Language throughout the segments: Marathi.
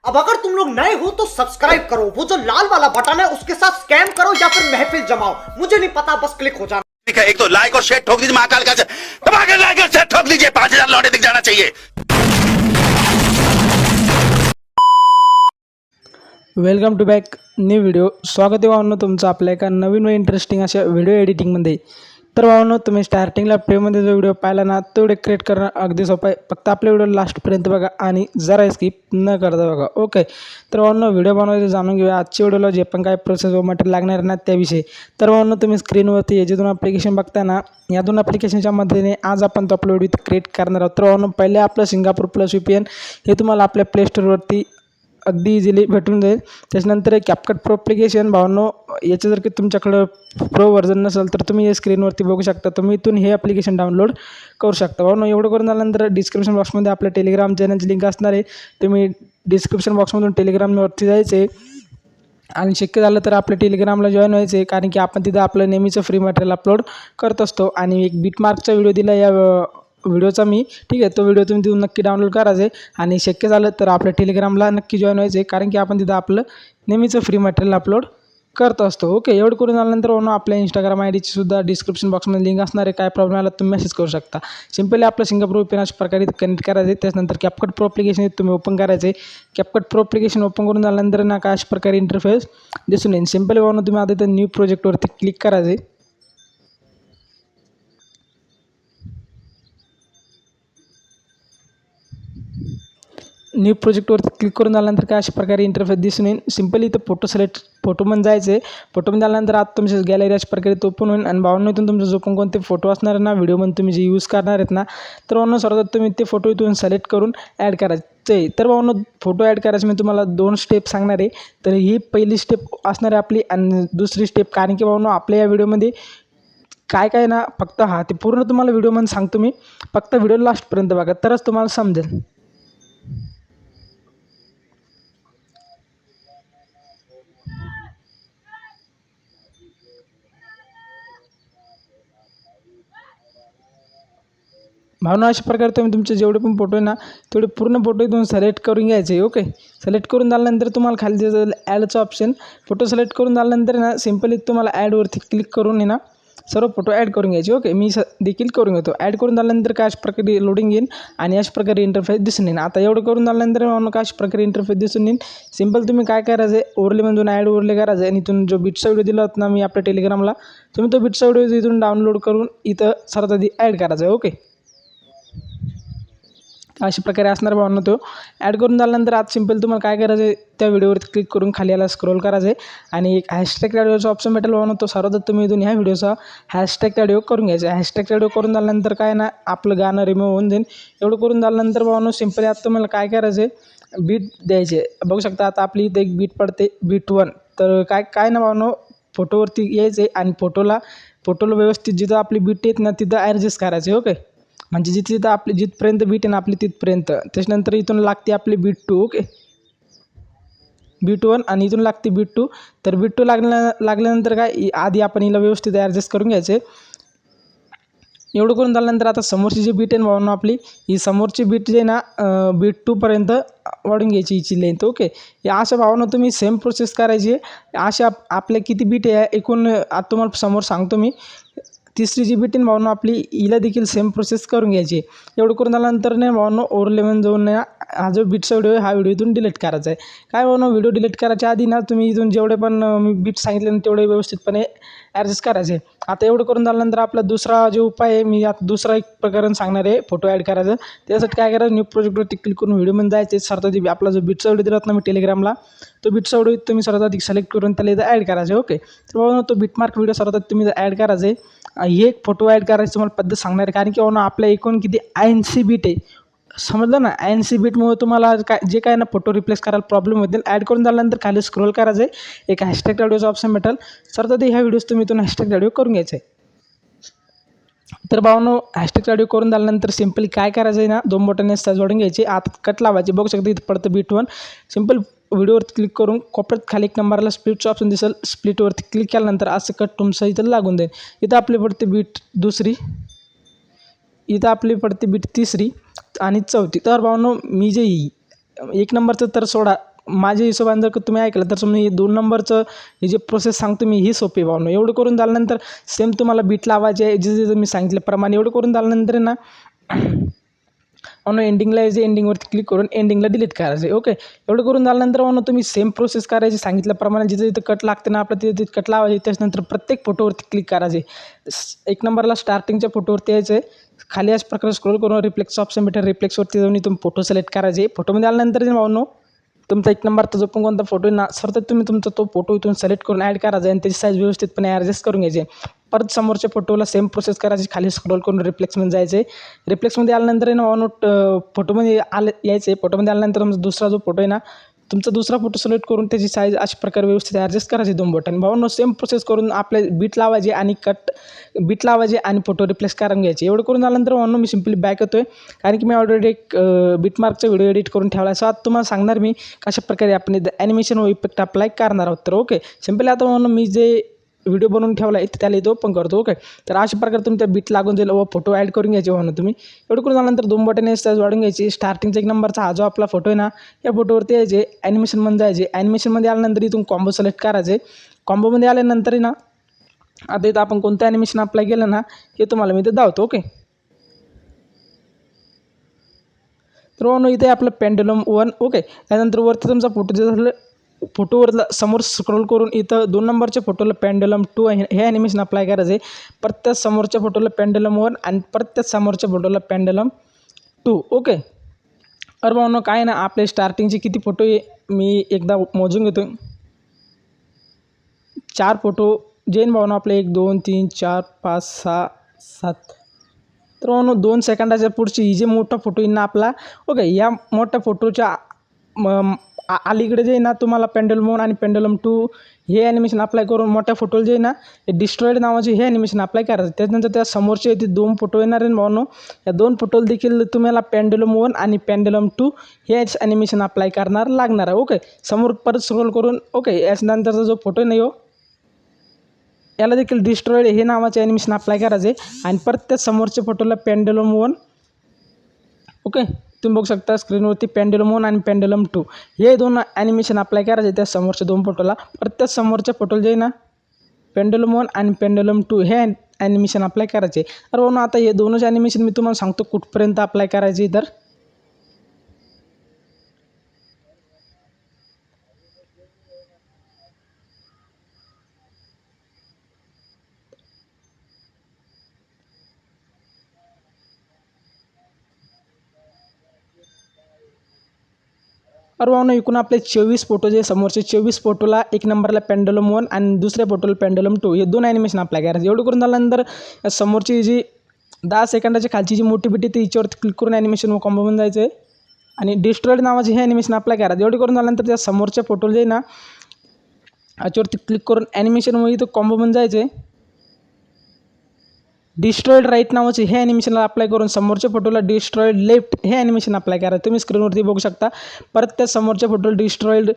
अब अगर तुम लोग नए हो तो सब्सक्राइब करो, वो जो लाल वाला बटन है उसके साथ स्कैम करो या फिर महफिल जमाओ, मुझे नहीं पता, बस क्लिक हो जाना। ठीक है, एक तो लाइक और शेयर ठोक दीजिए, महाकाल का दबा के लाइक और शेयर ठोक दीजिए, 5000 लौटे दिख जाना चाहिए। Welcome to back new video. स्वागत आहे भावांनो तुमचं आपल्या एका नवीन व इंटरेस्टिंग अशा व्हिडिओ एडिटिंगमध्ये। तर भावांनो तुम्ही स्टार्टिंगला प्लेमध्ये जो व्हिडिओ पाहिला ना तो व्हिडिओ क्रिएट करणं अगदी सोपं आहे। फक्त आपल्या व्हिडिओ लास्टपर्यंत बघा आणि जरा स्किप न करता बघा, ओके। तर भावांनो व्हिडिओ बनवायचं जाणून घेऊया आजच्या व्हिडिओला जे पण काय प्रोसेस व मटेरियल लागणार ना त्याविषयी। तर भावांनो तुम्ही स्क्रीनवरती हे जे दोन ॲप्लिकेशन बघताय ना, या दोन ॲप्लिकेशनच्या मदतीने आज आपण तो आपला व्हिडिओ क्रिएट करणार आहोत। तर भावांनो पहिले आपलं सिंगापूर प्लस VPN हे तुम्हाला आपल्या प्ले स्टोरवरती अगदी इझिली भेटून जाईल। त्याच्यानंतर कॅपकट प्रो ॲप्लिकेशन भावांनो, याचं जर की तुमच्याकडं प्रो व्हर्जन नसेल तर तुम्ही हे स्क्रीनवरती बघू शकता, तुम्ही इथून हे ॲप्लिकेशन डाउनलोड करू शकता। भावांनो एवढं करून झाल्यानंतर डिस्क्रिप्शन बॉक्समध्ये आपल्या टेलिग्राम चॅनलची लिंक असणार आहे, तुम्ही डिस्क्रिप्शन बॉक्समधून टेलिग्रामवरती जायचे आणि शक्य झालं तर आपल्या टेलिग्रामला जॉईन व्हायचे, कारण की आपण तिथं आपलं नेहमीचं फ्री मटेरियल अपलोड करत असतो। आणि एक बीटमार्कचा व्हिडिओ दिला या व्हिडिओचा मी, ठीक आहे, तो व्हिडिओ तुम्ही तिथून नक्की डाउनलोड करायचे आणि शक्य झालं तर आपल्या टेलिग्रामला नक्की जॉईन व्हायचे, कारण की आपण तिथं आपलं नेहमीचं फ्री मटेरियल अपलोड करत असतो। ओके, एवढं करून झाल्यानंतर म्हणून आपल्या इंस्टाग्राम ID ची सुद्धा डिस्क्रिप्शन बॉक्समध्ये लिंक असणार आहे, काय प्रॉब्लेम आला तुम्ही मेसेज करू शकता। सिंपली आपलं सिंगापूर VPN अशा प्रकारे कनेक्ट करायचे। त्याच्यानंतर कॅपकट प्रो ॲप्लिकेशन तुम्ही ओपन करायचे। कॅपकट प्रो ॲप्लिकेशन ओपन करून झाल्यानंतर ना काय अशा प्रकारे इंटरफेस दिसून येईल। सिंपली म्हणून तुम्ही आता न्यू प्रोजेक्टवरती क्लिक करायचे। न्यू प्रोजेक्टवरती क्लिक करून झाल्यानंतर काय अशा प्रकारे इंटरफेस दिसून येईल। सिंपली इथं फोटोमध्ये जायचं आहे। फोटोमध्ये आल्यानंतर आता तुमच्या गॅलरी अशा प्रकारे ओपन होईल आणि भावांनो इथून तुमचं जो पण कोणते फोटो असणार आहे ना व्हिडिओमध्ये तुम्ही जे यूज करणार आहेत ना, तर भावांनो सर्वात तुम्ही ते फोटो इथून सिलेक्ट करून ॲड करायचे आहे। तर भावांनो फोटो ॲड करायचे मी तुम्हाला 2 स्टेप सांगणार आहे। तर ही पहिली स्टेप असणार आहे आपली आणि दुसरी स्टेप, कारण की भावांनो आपल्या या व्हिडिओमध्ये काय ना फक्त ते पूर्ण तुम्हाला व्हिडिओमध्ये सांगतो मी, फक्त व्हिडिओ लास्टपर्यंत बघा तरच तुम्हाला समजेल। भावना अशा प्रकारे तुम्ही तुमचे जेवढे पण फोटो आहे ना तेवढे पूर्ण फोटो इथून सिलेक्ट करून घ्यायचे। ओके, सिलेक्ट करून झाल्यानंतर तुम्हाला खाली दिसेल ॲडचं ऑप्शन, फोटो सिलेक्ट करून झाल्यानंतर ना सिंपली तुम्हाला ॲडवरती क्लिक करून आहे ना सर्व फोटो ॲड करून घ्यायचे। ओके, मी देखील करून घेतो। ॲड करून झाल्यानंतर काय अशा प्रकारे लोडिंग येईल आणि अशा प्रकारे इंटरफेस दिसून येईल। आता एवढं करून झाल्यानंतर म्हणून काय अशा प्रकारे इंटरफेस दिसून येईल। सिंपल तुम्ही काय करायचं आहे, ओरलीमधून ॲड ओरले करायचं आणि इथून जो बीटचा व्हिडिओ दिला होता ना मी आपल्या टेलिग्रामला, तुम्ही तो बीटचा व्हिडिओ इथून डाउनलोड करून इथं सर्वात आधी ॲड करायचा आहे। ओके, अशा प्रकारे असणार भावना तो ॲड करून झाल्यानंतर आज सिंपल तुम्हाला काय करायचं आहे, त्या व्हिडिओवरती क्लिक करून खाली याला स्क्रोल करायचं आहे आणि एक हॅशटॅग ऑडिओचा ऑप्शन भेटेल भावना, तो सर्वात तुम्ही इथून ह्या व्हिडिओचा हॅशटॅग ऑडिओ करून घ्यायचा। हॅशटॅग ऑडिओ करून झाल्यानंतर काय ना आपलं गाणं रिमूव्ह होऊन जाईल। एवढं करून झाल्यानंतर भावना सिंपली आता तुम्हाला काय करायचं आहे, बीट द्यायचे। बघू शकता आता आपली इथे एक बीट पडते, बीट 1। तर काय ना भावना फोटोवरती यायचं आहे आणि फोटोला व्यवस्थित जिथं आपली बीट येत ना तिथं ॲडजस्ट करायचे। ओके, म्हणजे जिथं आपली जिथपर्यंत बीट आहे ना आपली तिथपर्यंत, त्याच्यानंतर इथून लागते आपली बीट 2। ओके, बीट 1 आणि इथून लागते बीट 2। तर बीट 2 लागल्यानंतर काय आधी आपण हिला व्यवस्थित ॲडजस्ट करून घ्यायचे। एवढं करून झाल्यानंतर आता समोरची जी बीट आहे भावना आपली, ही समोरची बीट जी आहे ना बीट 2पर्यंत वाढून घ्यायची हिची लेंथ। ओके, या अशा भावना तुम्ही सेम प्रोसेस करायची। अशा आपल्या किती बीट आहे एकूण आता तुम्हाला समोर सांगतो मी। तिसरी जी बीट आहे भावना आपली, हिला देखील सेम प्रोसेस करून घ्यायची। एवढं करून झाल्यानंतर नाही भावना ओव्हरलेमन जाऊन हा जो बीटचा व्हिडिओ आहे हा व्हिडिओ इथून डिलीट करायचा आहे। काय भावना व्हिडिओ डिलीट करायच्या आधी ना तुम्ही इथून जेवढे पण मी बीट सांगितले ना तेवढे व्यवस्थितपणे ॲडजस्ट करायचे. आता एवढं करून झाल्यानंतर आपला दुसरा जो उपाय आहे, मी आता दुसरा एक प्रकरण सांगणार आहे फोटो ॲड करायचं. त्यासाठी काय करायचं, न्यू प्रोजेक्टवरती क्लिक करून व्हिडिओमध्ये जायचे. सर्वात आपला जो बीटचा व्हिडिओ दिलात ना मी टेलिग्रामला, तो बीटचा व्हिडिओ तुम्ही सर्वात सिलेक्ट करून त्याला इथं ॲड करायचे. ओके, तर बाबा तो बीटमार्क व्हिडिओ सर्वात तुम्ही ॲड करायचे. हे एक फोटो ॲड करायची तुम्हाला पद्धत सांगणार आहे, कारण की बाबा आपल्या एकूण किती 80 बीट आहे, समजलं ना. 80 बीटमुळे तुम्हाला जे काय ना फोटो रिप्लेस करायला प्रॉब्लेम होतील. ॲड करून झाल्यानंतर खाली स्क्रोल करायचं आहे, एक हॅशटॅग ऑडिओचं ऑप्शन भेटेल. सर्वात ह्या व्हिडिओज तुम्ही इथून हॅशटॅग ऑडिओ करून घ्यायचं आहे. तर भावनो हॅशटॅग ऑडिओ करून झाल्यानंतर सिम्पली काय करायचं आहे ना, 2 बटन जोडून घ्यायची, आत कट लावायची. बघू शकता इथं पडतं बीट 1. सिम्पल व्हिडिओवरती क्लिक करून कोपऱ्यात खाली एक नंबरला स्प्लिटचं ऑप्शन दिसेल, स्प्लिटवरती क्लिक केल्यानंतर असं कट तुमचं इथं लागून जाईल. इथं आपली पडते बीट 2, इथं आपली पडते बीट 3 आणि 4. तर भावनो मी जे 1 नंबरचं तर सोडा, माझ्या हिशोबाने जर तुम्ही ऐकलं तर तुम्ही 2 नंबरचं ही जी प्रोसेस सांगतो मी ही सोपी भावनो. एवढं करून झाल्यानंतर सेम तुम्हाला बीट लावायचे आहे, जे मी सांगितल्याप्रमाणे. एवढं करून झाल्यानंतर ना म्हणून एंडिंगला यायचे, एंडिंगवरती क्लिक करून एंडिंगला डिलीट करायचे. ओके, एवढं करून झाल्यानंतर म्हणून तुम्ही सेम प्रोसेस करायची सांगितल्याप्रमाणे. जिथे जिथं कट लागते ना आपलं तिथे कट लावायचे. त्याच्यानंतर प्रत्येक फोटोवरती क्लिक करायचे. 1 नंबरला स्टार्टिंगच्या फोटोवरती यायचं, खाली अशा प्रकारे स्क्रोल करून रिफ्लेक्सचं ऑप्शन भेटेल, रिफ्लेक्सवरती जाऊन तुम्ही फोटो सिलेक्ट करायचे. फोटोमध्ये आल्यानंतर भावनो तुमचा 1 नंबरचा जो पण कोणता फोटो आहे ना सर, तुम्ही तुमचा तो फोटो इथून सिलेक्ट करून ॲड करायचा आणि त्याची साईज व्यवस्थितपणे ॲडजस्ट करून घ्यायची. परत समोरच्या फोटोला सेम प्रोसेस करायची, खाली स्क्रोल करून रिफ्लेक्समध्ये जायचे. रिफ्लेक्समध्ये आल्यानंतर ना फोटोमध्ये यायचे. फोटोमध्ये आल्यानंतर तुमचा दुसरा जो फोटो आहे ना, तुमचा दुसरा फोटो सिलेक्ट करून त्याची साईज अशा प्रकारे व्यवस्थित ॲडजस्ट करायची 2 बटन. भावनो सेम प्रोसेस करून आपले बीट लावायचे आणि बीट लावायचे आणि फोटो रिप्लेस करून घ्यायचे. एवढं करून झाल्यानंतर भावनो मी सिम्पली बॅक येतो आहे, कारण की मी ऑलरेडी एक बीटमार्कचा व्हिडिओ एडिट करून ठेवला आहे. सो आता तुम्हाला सांगणार मी कशा प्रकारे आपण ॲनिमेशन व इफेक्ट अप्लाय करणार आहोत. तर ओके, सिम्पली आता म्हणून मी जे व्हिडिओ बनवून ठेवला आहे त्याला इथं ओपन करतो. ओके, तर अशा प्रकारे तुम्ही त्या बीट लागून जाईल व फोटो ॲड करून घ्यायचे म्हणून तुम्ही. एवढं करून झाल्यानंतर 2 बटन साईज वाढून घ्यायची. स्टार्टिंगचा 1 नंबरचा हा जो आपला फोटो आहे ना, या फोटोवरती यायचे, ॲनिमेशनमध्ये जायचे. ॲनिमेशनमध्ये आल्यानंतर इथून कॉम्बो सिलेक्ट करायचे. कॉम्बोमध्ये आल्यानंतर ना आता इथं आपण कोणतं ॲनिमेशन अप्लाय केलं ना हे तुम्हाला मी इथं दावतो. ओके, तर म्हणून इथे आपलं पेंडुलम 1. ओके, त्यानंतर वरती तुमचा फोटो जे झालं, फोटोवरला समोर स्क्रोल करून इथं 2 नंबरच्या फोटोला पेंडुलम 2 हे ॲनिमेशन अप्लाय करायचं आहे. परत त्या समोरच्या फोटोला पेंडुलम 1 आणि परत त्या समोरच्या फोटोला पेंडुलम 2. ओके, अरे भावनो काय ना, आपले स्टार्टिंगचे किती फोटो आहे मी एकदा मोजून घेतो. 4 फोटो जैन भावनो आपले 1 2 3 4 5 6 7. तर म्हणून 2 सेकंदाच्या पुढची ही जे मोठा फोटो येईल ना आपला. ओके, या मोठ्या फोटोच्या अलीकडे जे आहे ना तुम्हाला पेंडुलम 1 आणि पेंडुलम 2 हे ॲनिमेशन अप्लाय करून मोठ्या फोटोला जे आहे ना हे डिस्ट्रॉईड नावाचे हे ॲनिमेशन अप्लाय करायचं. त्याच्यानंतर त्या समोरचे ते 2 फोटो येणार आहे भावनो, या 2 फोटोला देखील तुम्हाला पेंडुलम 1 आणि पेंडुलम 2 हे ॲनिमेशन अप्लाय करणार लागणार आहे. ओके, समोर परत स्क्रोल करून ओके, याच्यानंतरचा जो फोटो नाही हो याला देखील डिस्ट्रॉईड हे नावाचे ॲनिमेशन अप्लाय करायचे आणि परत त्या समोरच्या फोटोला पेंडुलम 1. ओके, तुम्ही बघू शकता स्क्रीनवरती पेंडुलम 1 आणि पेंडुलम 2 हे 2 ॲनिमेशन अप्लाय करायचे त्या समोरच्या 2 फोटोला. परत त्या समोरच्या फोटोला जे आहे ना पेंडुलम 1 आणि पेंडुलम 2 हे ॲनिमेशन अप्लाय करायचे. तर म्हणून आता हे दोनच ॲनिमेशन मी तुम्हाला सांगतो कुठपर्यंत अप्लाय करायचे. तर अरे भावनो एकूण आपले 24 फोटो जे समोरचे 24 फोटोला 1 नंबरला पेंडुलम 1 आणि दुसऱ्या फोटोला पेंडुलम 2 हे 2 ॲनिमेशन अप्लाय करायचे. एवढं करून झाल्यानंतर समोरची जी 10 सेकंदाच्या खालची जी मोठी बिटी ती याच्यावरती क्लिक करून ॲनिमेशन कॉम्बोमध्ये जायचं आहे आणि डिस्ट्रॉईड नावाचे हे ॲनिमेशन अप्लाय करायचं. एवढं करून झाल्यानंतर त्या समोरच्या फोटोला जे आहे ना याच्यावरती क्लिक करून ॲनिमेशनमध्ये इथं कॉम्बोमध्ये जायचं आहे. डिस्ट्रॉईड राईट नावाचे हे ॲनिमेशनला अप्लाय करून समोरच्या फोटोला डिस्ट्रॉईड लेफ्ट हे ॲनिमेशन अप्लाय करा. तुम्ही स्क्रीनवरती बघू शकता. परत त्या समोरच्या फोटोला डिस्ट्रॉईड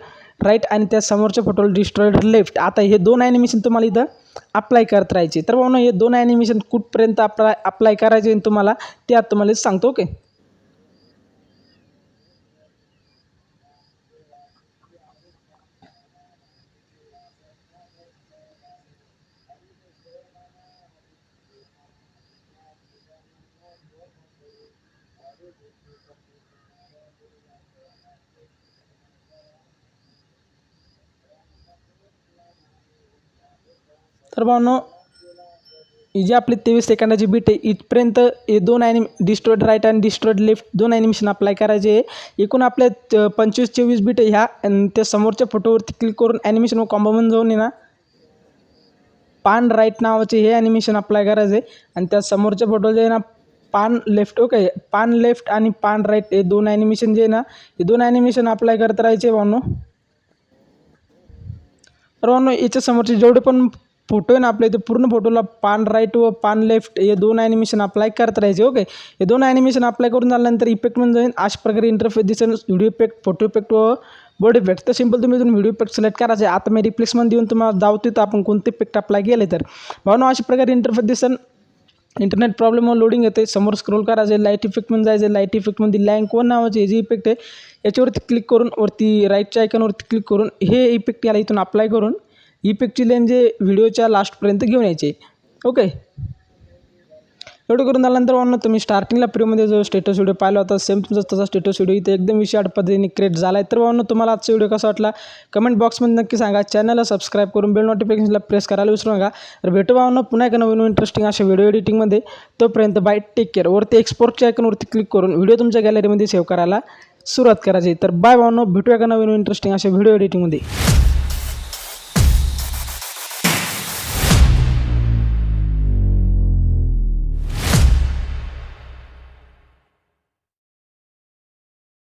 राईट आणि त्या समोरच्या फोटोला डिस्ट्रॉईड लेफ्ट. आता हे 2 ॲनिमेशन तुम्हाला इथं अप्लाय करत राहायचे. तर भावना हे 2 ॲनिमेशन कुठपर्यंत अप्लाय करायचे तुम्हाला ते आता तुम्हाला सांगतो. ओके, तर भावनो ही जी आपली 23 सेकंदाची बीट आहे इथपर्यंत हे दोन डिस्ट्रॉयड राईट आणि डिस्ट्रॉयड लेफ्ट दोन ॲनिमेशन अप्लाय करायचे आहे. एकूण आपल्या 25-24 बीट आहे ह्या आणि त्या समोरच्या फोटोवरती क्लिक करून ॲनिमेशन व कॉम्बोमन जाऊन आहे ना पान राईट नावाचे हे ॲनिमेशन अप्लाय करायचे आणि त्या समोरच्या फोटो जे आहे ना पान लेफ्ट ओके पान लेफ्ट आणि पान राईट हे दोन ॲनिमेशन जे आहे ना हे दोन ॲनिमेशन अप्लाय करत राहायचे भावनो. तर भावनो याच्या समोरचे जेवढे पण फोटो आहे ना आपल्या इथे पूर्ण फोटोला पान राईट व पान लेफ्ट हे दोन ॲनिमेशन अप्लाय करत राहायचे. ओके हे दोन ॲनिमेशन अप्लाय करून झाल्यानंतर इफेक्ट म्हणजे जाईल अशा प्रकारे इंटरफेस दिसेल व्हिडिओ इफेक्ट फोटो इफेक्ट व बॉडी इफेक्ट. तर सिंपल तुम्ही व्हिडिओ इफेक्ट सिलेक्ट करायचे. आता मी रिप्लेसमेंट देऊन तुम्हाला दावतो तर आपण कोणते इफेक्ट अप्लाय केले तर भावनो अशा प्रकारे इंटरफेस दिसेल. इंटरनेट प्रॉब्लेम लोडिंग येते समोर स्क्रोल करायचे लाईट इफेक्टमध्ये जायचे लाईट इफेक्टमध्ये लँक वन नावाचे जे इफेक्ट आहे याच्यावरती क्लिक करून वरती राईटच्या आयकॉनवरती क्लिक करून हे इफेक्ट याला इथून अप्लाय करून इफेक्टची लेन जे व्हिडिओच्या लास्टपर्यंत घेऊन यायचे. ओके एवढं करून झाल्यानंतर म्हणून तुम्ही स्टार्टिंगला प्रीमध्ये जो स्टेटस व्हिडिओ पाहिला होता सेम तुमचा तसा स्टेटस व्हिडिओ इथे एकदम विषय पद्धतीने क्रिएट झाला आहे. तर म्हणून तुम्हाला आजचा व्हिडिओ कसा वाटला कमेंट बॉक्समध्ये नक्की सांगा. चॅनलला सबस्क्राईब करून बेल नोटिफिकेशनला प्रेस करायला विसरू नका. तर भेटू भावनो पुन्हा एका नवीन इंटरेस्टिंग अशा व्हिडिओ एडिटिंगमध्ये. तोपर्यंत बाय टेक केअर. वरती एक्सपोर्टच्या आयकॉनवरती क्लिक करून व्हिडिओ तुमच्या गॅलरीमध्ये सेव्ह करायला सुरुवात करायची. तर बाय भावनो भेटू एका नवीन इंटरेस्टिंग अशा व्हिडिओ एडिटिंगमध्ये.